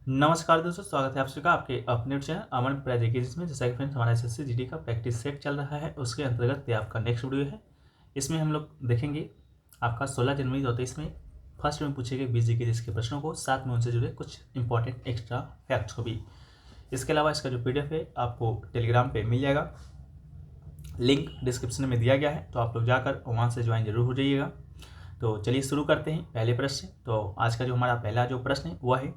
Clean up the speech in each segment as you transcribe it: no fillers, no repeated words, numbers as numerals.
नमस्कार दोस्तों, स्वागत है आप सभी का आपके अपने चैनल अमन प्रैक्टिस जिसमें जैसा कि फ्रेंड्स हमारा एसएससी जीडी का प्रैक्टिस सेट चल रहा है। उसके अंतर्गत ये आपका नेक्स्ट वीडियो है। इसमें हम लोग देखेंगे आपका 16 जनवरी 2023 में फर्स्ट में पूछे गए 20 जीके के प्रश्नों को, साथ में उनसे जुड़े कुछ इंपॉर्टेंट एक्स्ट्रा फैक्ट्स को भी। इसके अलावा इसका जो PDF है आपको टेलीग्राम पर मिल जाएगा, लिंक डिस्क्रिप्शन में दिया गया है, तो आप लोग जाकर वहाँ से ज्वाइन जरूर हो जाइएगा। तो चलिए शुरू करते हैं पहले प्रश्न से। तो आज का जो हमारा पहला जो प्रश्न है वह है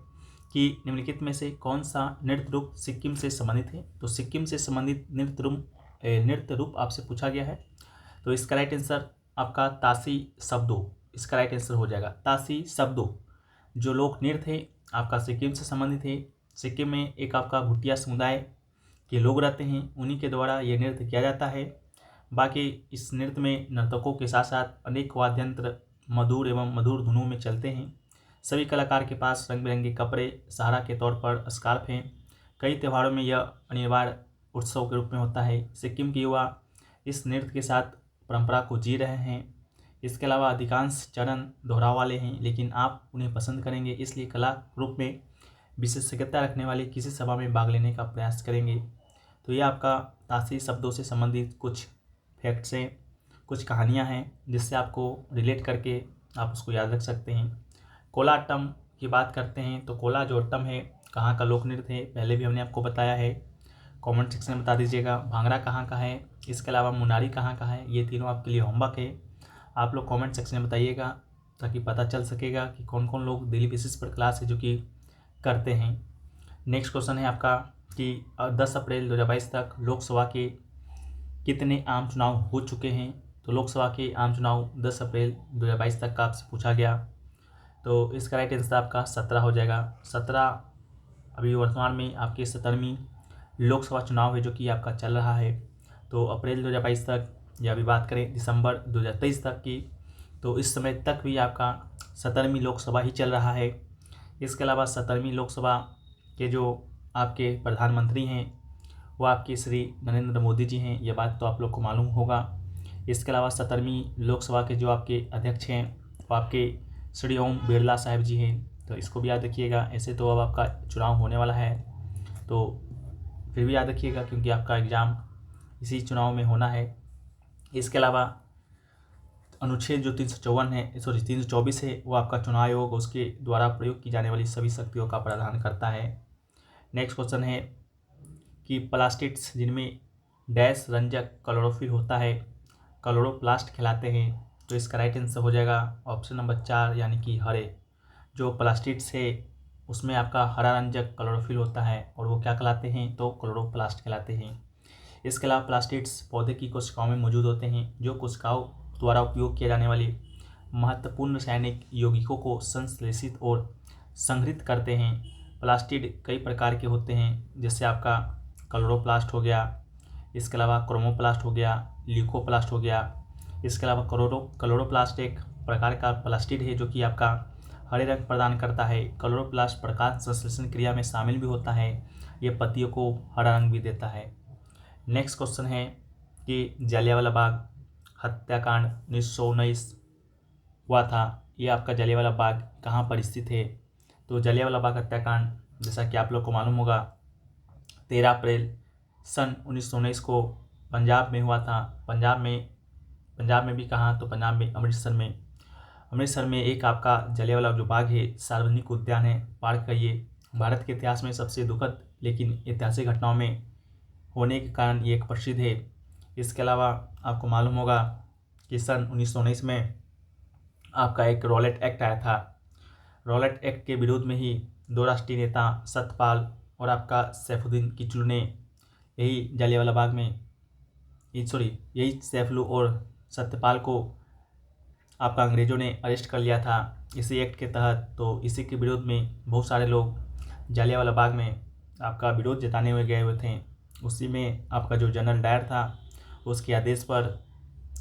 कि निम्नलिखित में से कौन सा नृत्य रूप सिक्किम से संबंधित है। तो सिक्किम से संबंधित नृत्य रूप आपसे पूछा गया है। तो इसका राइट आंसर आपका तासी शब्दों, इसका राइट आंसर हो जाएगा तासी शब्दों। जो लोक नृत्य है आपका सिक्किम से संबंधित है। सिक्किम में एक आपका भुटिया समुदाय के लोग रहते हैं, उन्हीं के द्वारा ये नृत्य किया जाता है। बाकी इस नृत्य में नर्तकों के साथ साथ अनेक वाद्य यंत्र मधुर एवं मधुर धुनों में चलते हैं। सभी कलाकार के पास रंग बिरंगे कपड़े सहारा के तौर पर स्कार्फ हैं। कई त्योहारों में यह अनिवार्य उत्सव के रूप में होता है। सिक्किम के युवा इस नृत्य के साथ परंपरा को जी रहे हैं। इसके अलावा अधिकांश चरण दोहराव वाले हैं, लेकिन आप उन्हें पसंद करेंगे, इसलिए कला रूप में विशेषज्ञता रखने वाले किसी सभा में भाग लेने का प्रयास करेंगे। तो ये आपका तासी शब्दों से संबंधित कुछ फैक्ट्स हैं, कुछ कहानियाँ हैं, जिससे आपको रिलेट करके आप उसको याद रख सकते हैं। कोलाटम की बात करते हैं तो कोला जो अट्टम है कहाँ का लोक नृत्य है, पहले भी हमने आपको बताया है। कमेंट सेक्शन में बता दीजिएगा। भांगड़ा कहाँ का है, इसके अलावा मुनारी कहाँ का है। ये तीनों आपके लिए होमवर्क है, आप लोग कमेंट सेक्शन में बताइएगा ताकि पता चल सकेगा कि कौन कौन लोग डेली बेसिस पर क्लास है जो कि करते हैं। नेक्स्ट क्वेश्चन है आपका कि 10 अप्रैल 2022 तक लोकसभा के कितने आम चुनाव हो चुके हैं। तो लोकसभा के आम चुनाव 10 अप्रैल 2022 तक का आपसे पूछा गया। तो इसका राइट आंसर आपका 17 हो जाएगा। 17 अभी वर्तमान में आपके 17वीं लोकसभा चुनाव है जो कि आपका चल रहा है। तो अप्रैल 2022 तक, या अभी बात करें दिसंबर 2023 तक की, तो इस समय तक भी आपका 17वीं लोकसभा ही चल रहा है। इसके अलावा 17वीं लोकसभा के जो आपके प्रधानमंत्री हैं वो आपके श्री नरेंद्र मोदी जी हैं, ये बात तो आप लोग को मालूम होगा। इसके अलावा 17वीं लोकसभा के जो आपके अध्यक्ष हैं वो आपके श्री ओम बिरला साहब जी हैं, तो इसको भी याद रखिएगा। ऐसे तो अब आपका चुनाव होने वाला है, तो फिर भी याद रखिएगा क्योंकि आपका एग्ज़ाम इसी चुनाव में होना है। इसके अलावा अनुच्छेद जो 324 है वो आपका चुनाव आयोग उसके द्वारा प्रयोग की जाने वाली सभी शक्तियों का प्रावधान करता है। नेक्स्ट क्वेश्चन है कि प्लास्टिड्स जिनमें डैश रंजक क्लोरोफिल होता है क्लोरोप्लास्ट कहलाते हैं। तो इसका राइट आंसर हो जाएगा ऑप्शन नंबर 4 यानी कि हरे। जो प्लास्टिड्स है उसमें आपका हरा रंजक क्लोरोफिल होता है और वो क्या कहलाते हैं, तो क्लोरोप्लास्ट कहलाते हैं। इसके अलावा प्लास्टिड्स पौधे की कोशिकाओं में मौजूद होते हैं जो कोशिकाओं द्वारा उपयोग किए जाने वाले महत्वपूर्ण रासायनिक यौगिकों को संश्लेषित और संग्रहित करते हैं। प्लास्टिड कई प्रकार के होते हैं, जैसे आपका क्लोरोप्लास्ट हो गया, इसके अलावा क्रोमोप्लास्ट हो गया, ल्यूकोप्लास्ट हो गया। इसके अलावा क्लोरोप्लास्ट एक प्रकार का प्लास्टिड है जो कि आपका हरे रंग प्रदान करता है। क्लोरोप्लास्ट प्रकाश संश्लेषण क्रिया में शामिल भी होता है, ये पत्तियों को हरा रंग भी देता है। नेक्स्ट क्वेश्चन है कि जलियांवाला बाग हत्याकांड 1919 हुआ था, ये आपका जलियांवाला बाग कहाँ पर स्थित है। तो जलियांवाला बाग हत्याकांड जैसा कि आप लोग को मालूम होगा 13 अप्रैल सन 1919 को पंजाब में हुआ था। पंजाब में भी कहाँ, तो पंजाब में अमृतसर में एक आपका जलियांवाला जो बाग है सार्वजनिक उद्यान है, पार्क का ये भारत के इतिहास में सबसे दुखद लेकिन ऐतिहासिक घटनाओं में होने के कारण ये एक प्रसिद्ध है। इसके अलावा आपको मालूम होगा कि सन 1919 में आपका एक रॉलेट एक्ट आया था। रॉलेट एक्ट के विरोध में ही दो राष्ट्रीय नेता सत्यपाल और आपका सैफुद्दीन किचलू ने यही जलियांवाला बाग में यही सैफुल्लू और सत्यपाल को आपका अंग्रेज़ों ने अरेस्ट कर लिया था इसी एक्ट के तहत। तो इसी के विरोध में बहुत सारे लोग जलियांवाला बाग में आपका विरोध जताने हुए गए हुए थे। उसी में आपका जो जनरल डायर था उसके आदेश पर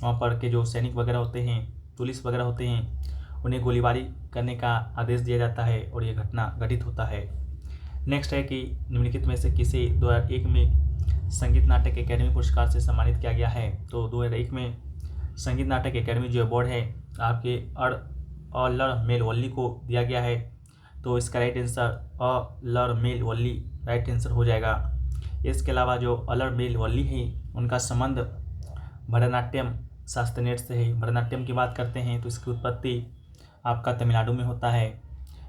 वहाँ पर के जो सैनिक वगैरह होते हैं, पुलिस वगैरह होते हैं, उन्हें गोलीबारी करने का आदेश दिया जाता है और ये घटना घटित होता है। नेक्स्ट है कि निम्नलिखित में से किसे 2001 में संगीत नाटक एकेडमी पुरस्कार से सम्मानित किया गया है। तो 2001 में संगीत नाटक एकेडमी जो अवार्ड है आपके अल्लर मेलवल्ली को दिया गया है। तो इसका राइट आंसर अ लर मेल वल्ली राइट आंसर हो जाएगा। इसके अलावा जो अलर मेल वल्ली है उनका संबंध भरतनाट्यम शास्त्रीय नृत्य से है। भरतनाट्यम की बात करते हैं तो इसकी उत्पत्ति आपका तमिलनाडु में होता है।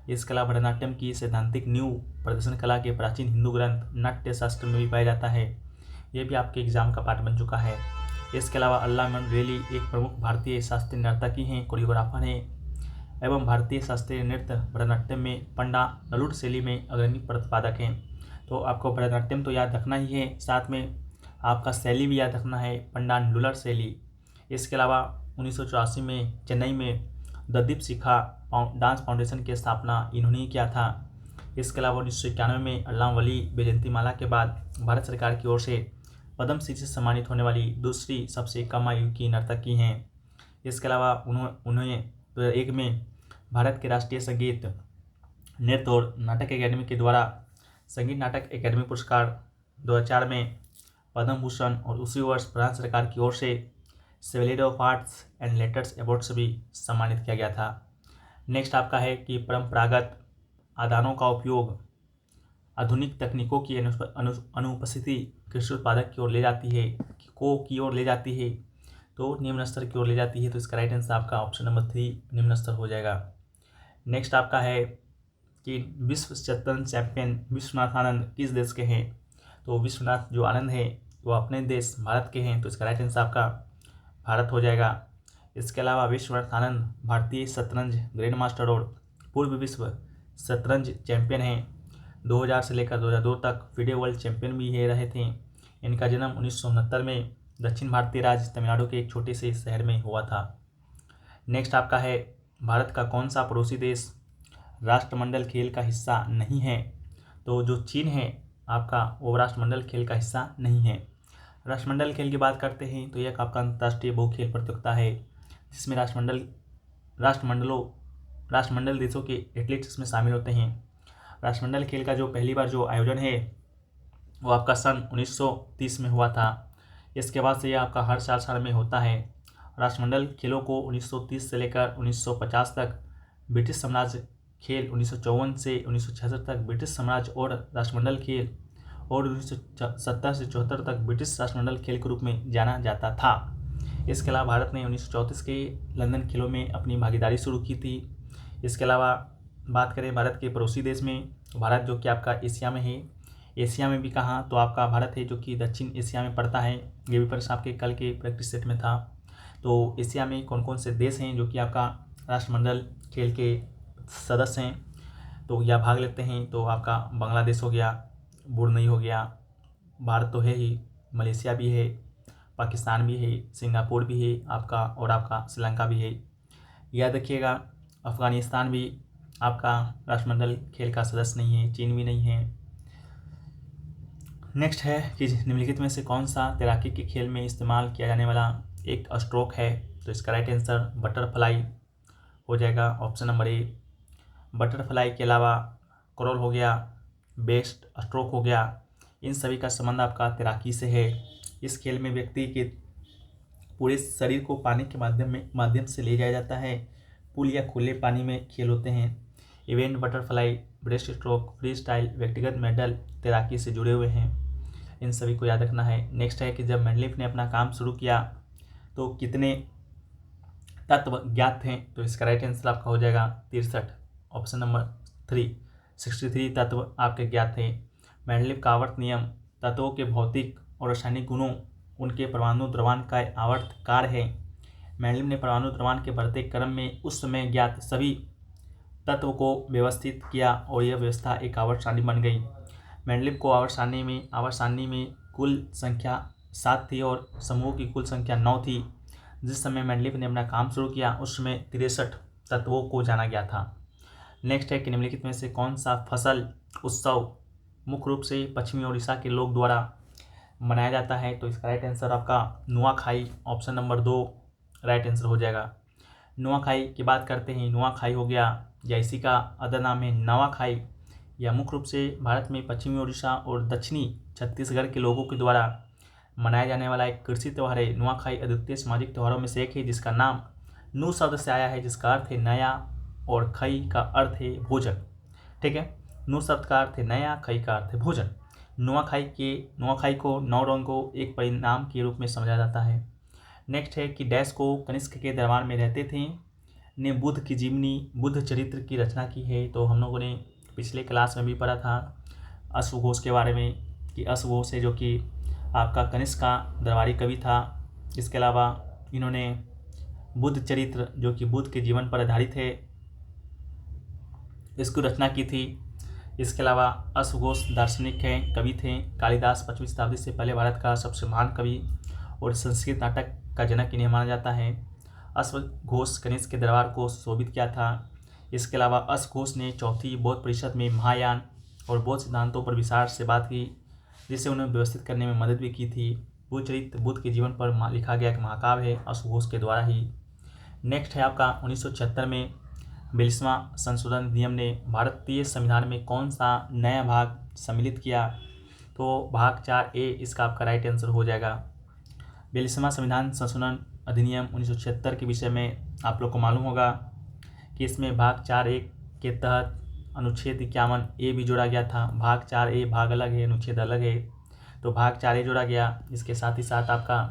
इसके अलावा भरतनाट्यम की सैद्धांतिक नींव प्रदर्शन कला के प्राचीन हिंदू ग्रंथ नाट्य शास्त्र में भी पाया जाता है। ये भी आपके एग्जाम का पार्ट बन चुका है। इसके अलावा अल्ला मंडरेली एक प्रमुख भारतीय शास्त्रीय नर्तकी हैं, कोरियोग्राफर हैं एवं भारतीय शास्त्रीय नृत्य भरतनाट्यम में पंडा नलुड शैली में अग्रणी प्रतिपादक हैं। तो आपको भरतनाट्यम तो याद रखना ही है, साथ में आपका शैली भी याद रखना है, पंडा नलुलर शैली। इसके अलावा 1984 में चेन्नई में द दीपशिखा डांस फाउंडेशन की स्थापना इन्होंने ही किया था। इसके अलावा 1991 में अल्लामवली वैजयंतीमाला के बाद भारत सरकार की ओर से पद्म श्री से सम्मानित होने वाली दूसरी सबसे कम आयु की नर्तकी हैं। इसके अलावा उन्हें 2001 में भारत के राष्ट्रीय संगीत नृत्य और नाटक अकादमी के द्वारा संगीत नाटक अकादमी पुरस्कार 2004 में पद्म भूषण और उसी वर्ष भारत सरकार की ओर से Chevalier of Arts and Letters award से भी सम्मानित किया गया था। नेक्स्ट आपका है कि परंपरागत आदानों का उपयोग आधुनिक तकनीकों की अनुपस्थिति कृषि उत्पादक की ओर ले जाती है की ओर ले जाती है तो निम्न स्तर की ओर ले जाती है। तो इसका राइट आंसर आपका ऑप्शन नंबर 3 निम्न स्तर हो जाएगा। नेक्स्ट आपका है कि विश्व शतरंज चैंपियन विश्वनाथ आनंद किस देश के हैं। तो विश्वनाथ जो आनंद है वो अपने देश भारत के हैं। तो इसका राइट आंसर आपका भारत हो जाएगा। इसके अलावा विश्वनाथ आनंद भारतीय शतरंज ग्रैंड मास्टर और पूर्व विश्व शतरंज चैंपियन हैं। 2000 से लेकर 2002 तक फिडे वर्ल्ड चैंपियन भी ये रहे थे। इनका जन्म 1969 में दक्षिण भारतीय राज्य तमिलनाडु के एक छोटे से शहर में हुआ था। नेक्स्ट आपका है भारत का कौन सा पड़ोसी देश राष्ट्रमंडल खेल का हिस्सा नहीं है। तो जो चीन है आपका वो राष्ट्रमंडल खेल का हिस्सा नहीं है। राष्ट्रमंडल खेल की बात करते हैं तो यह आपका अंतर्राष्ट्रीय बहु खेल प्रतियोगिता है जिसमें राष्ट्रमंडल देशों के एथलीट्स इसमें शामिल होते हैं। राष्ट्रमंडल खेल का जो पहली बार जो आयोजन है वो आपका सन 1930 में हुआ था। इसके बाद से यह आपका हर 4 साल में होता है। राष्ट्रमंडल खेलों को 1930 से लेकर 1950 तक ब्रिटिश साम्राज्य खेल, 1954 से 1966 तक ब्रिटिश साम्राज्य और राष्ट्रमंडल खेल और 1970 से 74 तक ब्रिटिश राष्ट्रमंडल खेल के रूप में जाना जाता था। इसके अलावा भारत ने 1934 के लंदन खेलों में अपनी भागीदारी शुरू की थी। इसके अलावा बात करें भारत के पड़ोसी देश में, भारत जो कि आपका एशिया में है, एशिया में भी कहाँ तो आपका भारत है जो कि दक्षिण एशिया में पड़ता है। ये भी प्रश्न आपके कल के प्रैक्टिस सेट में था। तो एशिया में कौन कौन से देश हैं जो कि आपका राष्ट्रमंडल खेल के सदस्य हैं तो या भाग लेते हैं। तो आपका बांग्लादेश हो गया, ब्रुनई हो गया, भारत तो है ही, मलेशिया भी है, पाकिस्तान भी है, सिंगापुर भी है आपका और आपका श्रीलंका भी है। याद रखिएगा अफ़गानिस्तान भी आपका राष्ट्रमंडल खेल का सदस्य नहीं है, चीन भी नहीं है। नेक्स्ट है कि निम्नलिखित में से कौन सा तैराकी के खेल में इस्तेमाल किया जाने वाला एक स्ट्रोक है। तो इसका राइट आंसर बटरफ्लाई हो जाएगा, ऑप्शन नंबर ए। बटरफ्लाई के अलावा क्रॉल हो गया, बेस्ट स्ट्रोक हो गया, इन सभी का संबंध आपका तैराकी से है। इस खेल में व्यक्ति के पूरे शरीर को पानी के माध्यम से ले जाया जाता है। पूल या खुले पानी में खेल होते हैं। Event butterfly, breast stroke, free style, व्यक्तिगत मेडल तैराकी से जुड़े हुए हैं। इन सभी को याद रखना है। नेक्स्ट है कि जब मैंडलिफ ने अपना काम शुरू किया तो कितने तत्व ज्ञात थे। तो इसका राइट आंसर आपका हो जाएगा 63, ऑप्शन नंबर 3। 63 तत्व आपके ज्ञात थे। मैंडलिफ का आवर्त नियम तत्वों के भौतिक और रासायनिक गुणों, उनके परमाणु द्रव्यमान का आवर्त कार्य है। मैंडलिफ ने परमाणु द्रव्यमान के बढ़ते क्रम में उस समय ज्ञात सभी तत्व को व्यवस्थित किया और यह व्यवस्था एक आवर्त सारणी बन गई। मैंडलिफ को आवर्त सारणी में कुल संख्या 7 थी और समूहों की कुल संख्या 9 थी। जिस समय मैंडलिफ ने अपना काम शुरू किया उस समय 63 तत्वों को जाना गया था। नेक्स्ट है कि निम्नलिखित में से कौन सा फसल उत्सव मुख्य रूप से पश्चिमी उड़ीसा के लोग द्वारा मनाया जाता है। तो इसका राइट आंसर आपका Nuakhai, option number 2 right answer हो जाएगा। नुआखाई की बात करते हैं, नुआखाई हो गया या इसी का अदर नाम है नवाखाई। यह मुख्य रूप से भारत में पश्चिमी उड़ीसा और दक्षिणी छत्तीसगढ़ के लोगों के द्वारा मनाया जाने वाला एक कृषि त्यौहार है। नुआखाई अद्वितीय सामाजिक त्योहारों में से एक है जिसका नाम नु शब्द से आया है जिसका अर्थ है नया और खई का अर्थ है भोजन। ठीक है। नू शब्द का अर्थ है नया, खई का अर्थ है भोजन। नुआखाई को 9 रंगों एक परिणाम के रूप में समझा जाता है। नेक्स्ट है कि डैश को कनिष्क के दरबार में रहते थे ने बुद्ध की जीवनी, बुद्ध चरित्र की रचना की है। तो हम लोगों ने पिछले क्लास में भी पढ़ा था अश्वघोष के बारे में कि अश्वघोष है जो कि आपका कनिष्क का दरबारी कवि था। इसके अलावा इन्होंने बुद्ध चरित्र जो कि बुद्ध के जीवन पर आधारित है इसकी रचना की थी। इसके अलावा अश्वघोष दार्शनिक हैं, कवि थे। कालिदास 5वीं शताब्दी से पहले भारत का सबसे महान कवि और संस्कृत नाटक का जनक इन्हें माना जाता है। अश्वघोष कनिष्क के दरबार को शोभित किया था। इसके अलावा अश्वघोष ने चौथी बौद्ध परिषद में महायान और बौद्ध सिद्धांतों पर विस्तार से बात की, जिससे उन्हें व्यवस्थित करने में मदद भी की थी। बुद्ध चरित्र बुद्ध के जीवन पर लिखा गया एक महाकाव्य है अश्वघोष के द्वारा ही। नेक्स्ट है आपका 1976 में 42वां संशोधन अधिनियम ने भारतीय संविधान में कौन सा नया भाग सम्मिलित किया? तो भाग 4A इसका आपका राइट आंसर हो जाएगा। 42वां संविधान संशोधन अधिनियम 1976 के विषय में आप लोग को मालूम होगा कि इसमें भाग 4A के तहत अनुच्छेद 51A भी जोड़ा गया था। भाग 4A भाग अलग है, अनुच्छेद अलग है, तो भाग 4A जोड़ा गया। इसके साथ ही साथ आपका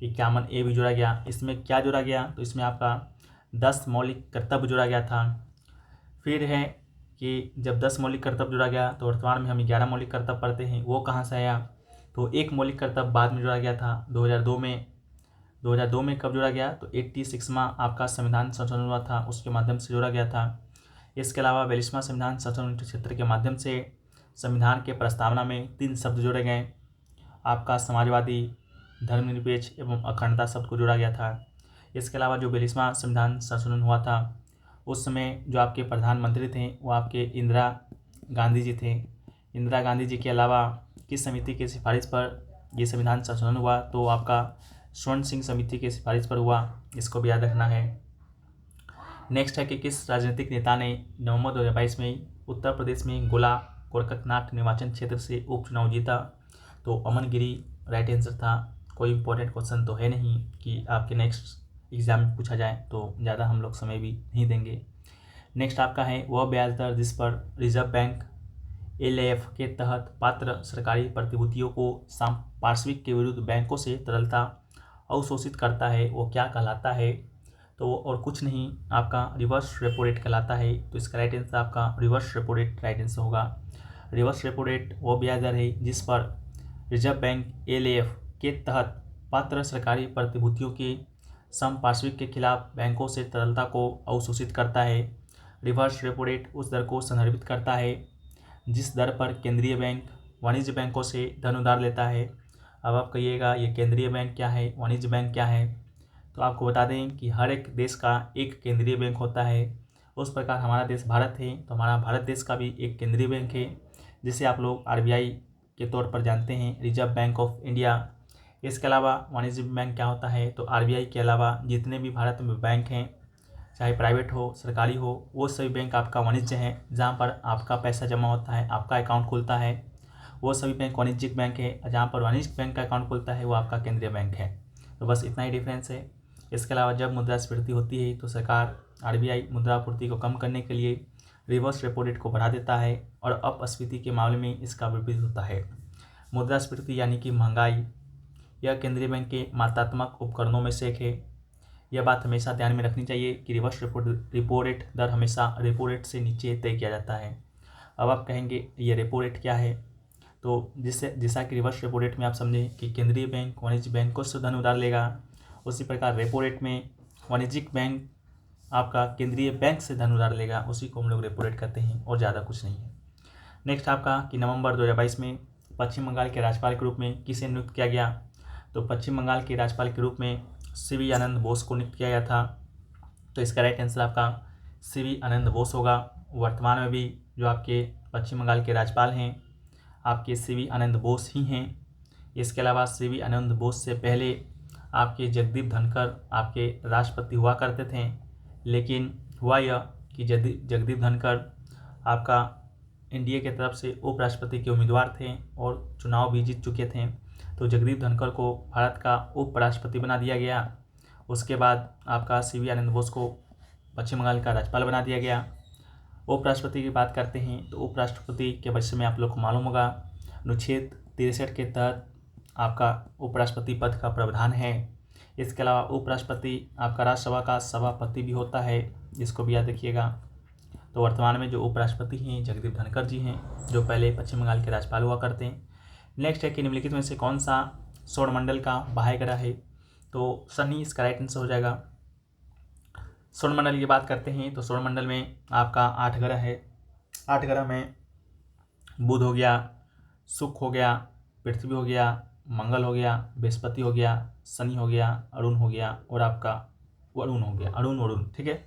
51A भी जोड़ा गया। इसमें क्या जोड़ा गया? तो इसमें आपका 10 मौलिक कर्तव्य जोड़ा गया था। फिर है कि जब 10 मौलिक कर्तव्य जोड़ा गया तो वर्तमान में हम 11 मौलिक कर्तव्य पढ़ते हैं, वो कहाँ से आया? तो एक मौलिक कर्तव्य बाद में जोड़ा गया था 2002 में। 2002 में कब जोड़ा गया? तो 86वां आपका संविधान संशोधन हुआ था, उसके माध्यम से जोड़ा गया था। इसके अलावा 42वां संविधान संशोधन क्षेत्र के माध्यम से संविधान के प्रस्तावना में 3 शब्द जोड़े गए। आपका समाजवादी, धर्मनिरपेक्ष एवं अखंडता शब्द को जोड़ा गया था। इसके अलावा जो 42वां संविधान संशोधन हुआ था उस समय जो आपके प्रधानमंत्री थे वो आपके इंदिरा गांधी जी थे। इंदिरा गांधी जी के अलावा किस समिति की सिफारिश पर ये संविधान संशोधन हुआ? तो आपका स्वर्ण सिंह समिति की सिफारिश पर हुआ, इसको भी याद रखना है। नेक्स्ट है कि किस राजनीतिक नेता ने नवंबर 2022 में उत्तर प्रदेश में गोला कोरकतनाथ निर्वाचन क्षेत्र से उपचुनाव जीता? तो अमन गिरी राइट आंसर था। कोई इंपॉर्टेंट क्वेश्चन तो है नहीं कि आपके नेक्स्ट एग्जाम में पूछा जाए, तो ज़्यादा हम लोग समय भी नहीं देंगे। नेक्स्ट आपका है वह ब्याज दर जिस पर रिजर्व बैंक LAF के तहत पात्र सरकारी प्रतिभूतियों को पार्श्विक के विरुद्ध बैंकों से तरलता अवशोषित करता है वो क्या कहलाता है? तो और कुछ नहीं, आपका रिवर्स रेपो रेट कहलाता है। तो इसका राइट आंसर आपका reverse repo rate right answer होगा। रिवर्स रेपो रेट वो ब्याज दर है जिस पर रिजर्व बैंक LAF के तहत पात्र सरकारी प्रतिभूतियों के समपार्श्विक के खिलाफ बैंकों से तरलता को अवशोषित करता है। रिवर्स रेपो रेट उस दर को संदर्भित करता है जिस दर पर केंद्रीय बैंक वाणिज्य बैंकों से धन उधार लेता है। अब आप कहिएगा ये केंद्रीय बैंक क्या है, वाणिज्य बैंक क्या है? तो आपको बता दें कि हर एक देश का एक केंद्रीय बैंक होता है। उस प्रकार हमारा देश भारत है तो हमारा भारत देश का भी एक केंद्रीय बैंक है जिसे आप लोग RBI के तौर पर जानते हैं, रिजर्व बैंक ऑफ इंडिया। इसके अलावा वाणिज्य बैंक क्या होता है? तो RBI के अलावा जितने भी भारत में बैंक हैं, चाहे प्राइवेट हो सरकारी हो, वो सभी बैंक आपका वाणिज्य हैं, जहाँ पर आपका पैसा जमा होता है, आपका अकाउंट खुलता है, वो सभी बैंक वाणिज्यिक बैंक है। जहाँ पर वाणिज्यिक बैंक का अकाउंट खुलता है वो आपका केंद्रीय बैंक है। तो बस इतना ही डिफरेंस है। इसके अलावा जब मुद्रास्फीति होती है तो सरकार RBI मुद्रापूर्ति को कम करने के लिए रिवर्स रेपो रेट को बढ़ा देता है और अपस्फीति के मामले में इसका विपरीत होता है। मुद्रास्फीति यानी कि महंगाई, यह केंद्रीय बैंक के मात्रात्मक उपकरणों में से एक है। यह बात हमेशा ध्यान में रखनी चाहिए कि रिवर्स रेपो रेट दर हमेशा रेपो रेट से नीचे तय किया जाता है। अब आप कहेंगे ये रेपो रेट क्या है? तो जैसा कि रिवर्स रेपो रेट में आप समझें कि केंद्रीय बैंक वाणिज्य बैंकों से धन उधार लेगा, उसी प्रकार रेपो रेट में वाणिज्यिक बैंक आपका केंद्रीय बैंक से धन उधार लेगा, उसी को हम लोग रेपो रेट कहते हैं और ज़्यादा कुछ नहीं है। नेक्स्ट आपका कि नवंबर 2022 में पश्चिम बंगाल के राज्यपाल के रूप में किसे नियुक्त किया गया? तो पश्चिम बंगाल के राज्यपाल के रूप में CV आनंद बोस को नियुक्त किया गया था। तो इसका राइट आंसर आपका CV आनंद बोस होगा। वर्तमान में भी जो आपके पश्चिम बंगाल के राज्यपाल हैं आपके CV आनंद बोस ही हैं। इसके अलावा CV आनंद बोस से पहले आपके जगदीप धनखड़ आपके राष्ट्रपति हुआ करते थे, लेकिन हुआ यह कि जगदीप धनखड़ आपका NDA की तरफ से उपराष्ट्रपति के उम्मीदवार थे और चुनाव भी जीत चुके थे। तो जगदीप धनखड़ को भारत का उपराष्ट्रपति बना दिया गया। उसके बाद आपका CV आनंद बोस को पश्चिम बंगाल का राज्यपाल बना दिया गया। उपराष्ट्रपति की बात करते हैं तो उपराष्ट्रपति के विषय में आप लोग को मालूम होगा, अनुच्छेद 63 के तहत आपका उपराष्ट्रपति पद का प्रावधान है। इसके अलावा उपराष्ट्रपति आपका राज्यसभा का सभापति भी होता है, जिसको भी याद रखिएगा। तो वर्तमान में जो उपराष्ट्रपति हैं जगदीप धनखड़ जी हैं, जो पहले पश्चिम बंगाल के राज्यपाल हुआ करते हैं। नेक्स्ट है कि निम्नलिखित में से कौन सा सौरमंडल का बाह्य ग्रह है, तो शनि इसका राइट आंसर हो जाएगा। सौरमंडल की बात करते हैं तो सौरमंडल में आपका 8 ग्रह है। 8 ग्रह में बुध हो गया, शुक्र हो गया, पृथ्वी हो गया, मंगल हो गया, बृहस्पति हो गया, शनि हो गया, अरुण हो गया और आपका वरुण हो गया, अरुण, ठीक है।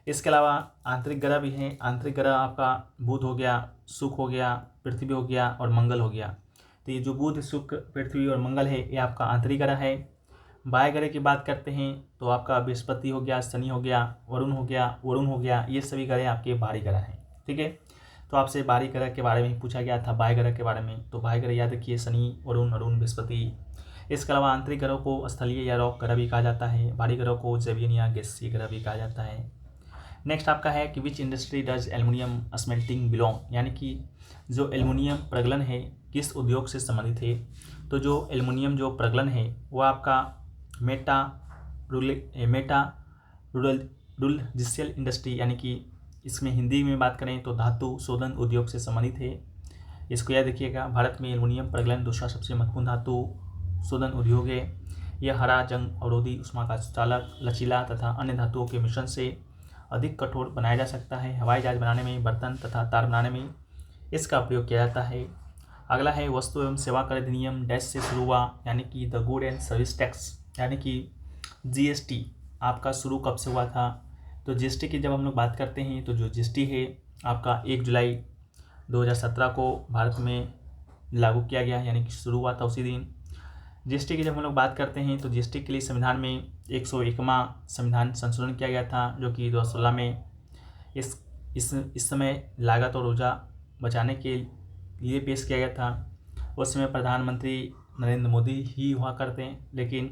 इसके अलावा आंतरिक ग्रह भी हैं। आंतरिक ग्रह आपका बुध हो गया, शुक्र हो गया, पृथ्वी हो गया और मंगल हो गया। तो ये जो बुध, शुक्र, पृथ्वी और मंगल है ये आपका आंतरिक ग्रह है। बाह्य ग्रह की बात करते हैं तो आपका बृहस्पति हो गया, शनि हो गया, वरुण हो गया, ये सभी ग्रह आपके बाहरी ग्रह हैं, ठीक है। तो आपसे बाहरी ग्रह के बारे में पूछा गया था, बाह्य ग्रह के बारे में, तो बाह्य ग्रह याद रखिए शनि, वरुण, अरुण, बृहस्पति। इसके अलावा आंतरिक ग्रहों को स्थलीय या रॉक ग्रह भी कहा जाता है। बाहरी ग्रहों को जैवियन या गैसीय ग्रह भी कहा जाता है। नेक्स्ट आपका है कि विच industry does aluminium smelting belong, यानी कि जो एल्युमिनियम प्रगलन है किस उद्योग से संबंधित है। तो जो एल्युमिनियम जो प्रगलन है वो आपका मेटा रूरलजिशियल इंडस्ट्री, यानी कि इसमें हिंदी में बात करें तो धातु शोधन उद्योग से संबंधित है। इसको याद रखिएगा। भारत में एल्युमिनियम प्रगलन दूसरा सबसे महत्वपूर्ण धातु शोधन उद्योग है। यह हरा, जंग अवरोधी, ऊष्मा का चालक, लचीला तथा अन्य धातुओं के मिश्रण से अधिक कठोर बनाया जा सकता है। हवाई जहाज बनाने में, बर्तन तथा तार बनाने में इसका प्रयोग किया जाता है। अगला है वस्तु एवं सेवा कर अधिनियम डैश से शुरू हुआ, यानी कि the good and service tax, यानी कि GST आपका शुरू कब से हुआ था। तो GST की जब हम लोग बात करते हैं तो जो GST है आपका 1 जुलाई 2017 को भारत में लागू किया गया, यानी कि शुरू हुआ था उसी दिन। GST की जब हम लोग बात करते हैं तो GST के लिए संविधान में 101वां संविधान संशोधन किया गया था, जो कि 2016 में इस समय लागत और ऊर्जा बचाने के लिए पेश किया गया था। उस समय प्रधानमंत्री नरेंद्र मोदी ही हुआ करते हैं, लेकिन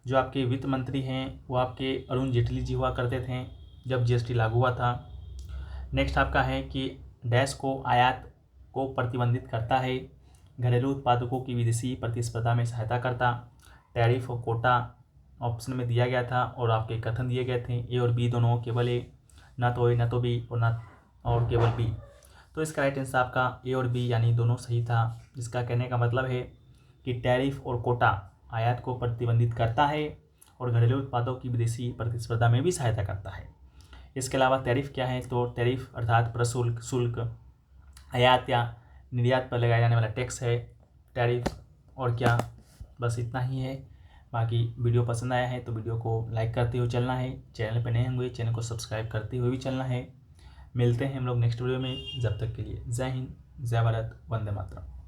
जो आपके वित्त मंत्री हैं वो आपके अरुण जेटली जी हुआ करते थे जब GST लागू हुआ था। नेक्स्ट आपका है कि डैश को आयात को प्रतिबंधित करता है, घरेलू उत्पादकों की विदेशी प्रतिस्पर्धा में सहायता करता। टैरिफ और कोटा ऑप्शन में दिया गया था और आपके कथन दिए गए थे, ए और बी दोनों, केवल ए, ना तो ए ना तो बी और केवल बी। तो इसका राइट आंसर आपका ए और बी यानी दोनों सही था। जिसका कहने का मतलब है कि टैरिफ और कोटा आयात को प्रतिबंधित करता है और घरेलू उत्पादों की विदेशी प्रतिस्पर्धा में भी सहायता करता है। इसके अलावा टैरिफ क्या है, तो टैरिफ अर्थात प्रशुल्क, शुल्क, आयात या निर्यात पर लगाया जाने वाला टैक्स है टैरिफ। और क्या, बस इतना ही है। बाकी वीडियो पसंद आया है तो वीडियो को लाइक करते हुए चलना है, चैनल पर नए होंगे चैनल को सब्सक्राइब करते हुए भी चलना है। मिलते हैं हम लोग नेक्स्ट वीडियो में, जब तक के लिए जय हिंद, जय भारत, वंदे मातरम।